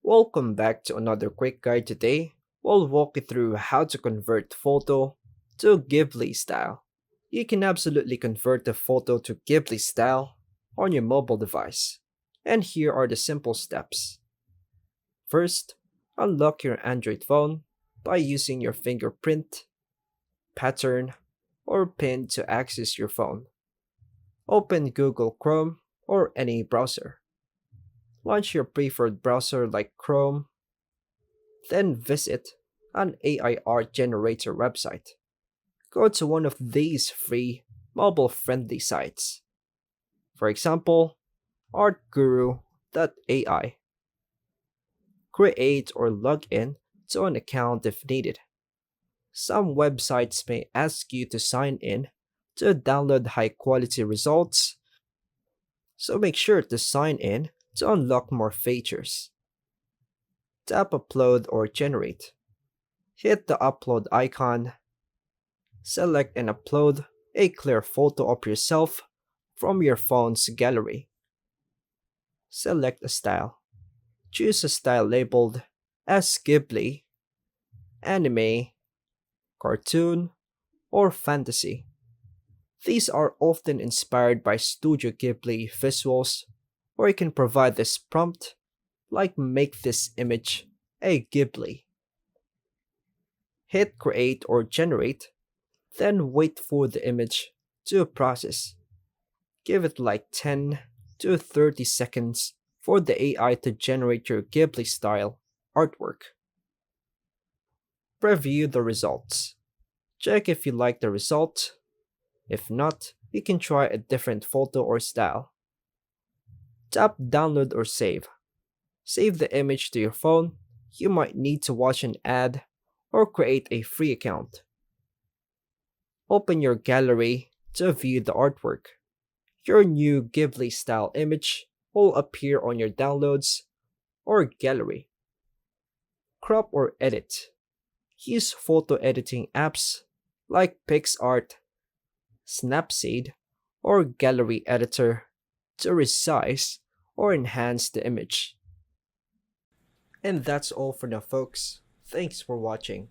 Welcome back to another quick guide today. We'll walk you through how to convert photo to Ghibli style. You can absolutely convert the photo to Ghibli style on your mobile device. And here are the simple steps. First, unlock your Android phone by using your fingerprint, pattern, or pin to access your phone. Open Google Chrome or any browser. Launch your preferred browser like Chrome, then visit an AI art generator website. Go to one of these free, mobile friendly sites. For example, artguru.ai. Create or log in to an account if needed. Some websites may ask you to sign in to download high quality results, so make sure to sign in to unlock more features. Tap Upload or Generate. Hit the upload icon, select and upload a clear photo of yourself from your phone's gallery. Select a style. Choose a style labeled as Ghibli, anime, cartoon, or fantasy. These are often inspired by Studio Ghibli visuals, or you can provide this prompt like make this image a Ghibli. Hit create or generate, then wait for the image to process. Give it like 10 to 30 seconds for the AI to generate your Ghibli style artwork. Preview the results. Check if you like the result. If not, you can try a different photo or style. Tap download or save. Save the image to your phone. You might need to watch an ad or create a free account. Open your gallery to view the artwork. Your new Ghibli style image will appear on your downloads or gallery. Crop or edit. Use photo editing apps like PixArt, Snapseed, or Gallery Editor to resize or enhance the image. And that's all for now, folks. Thanks for watching.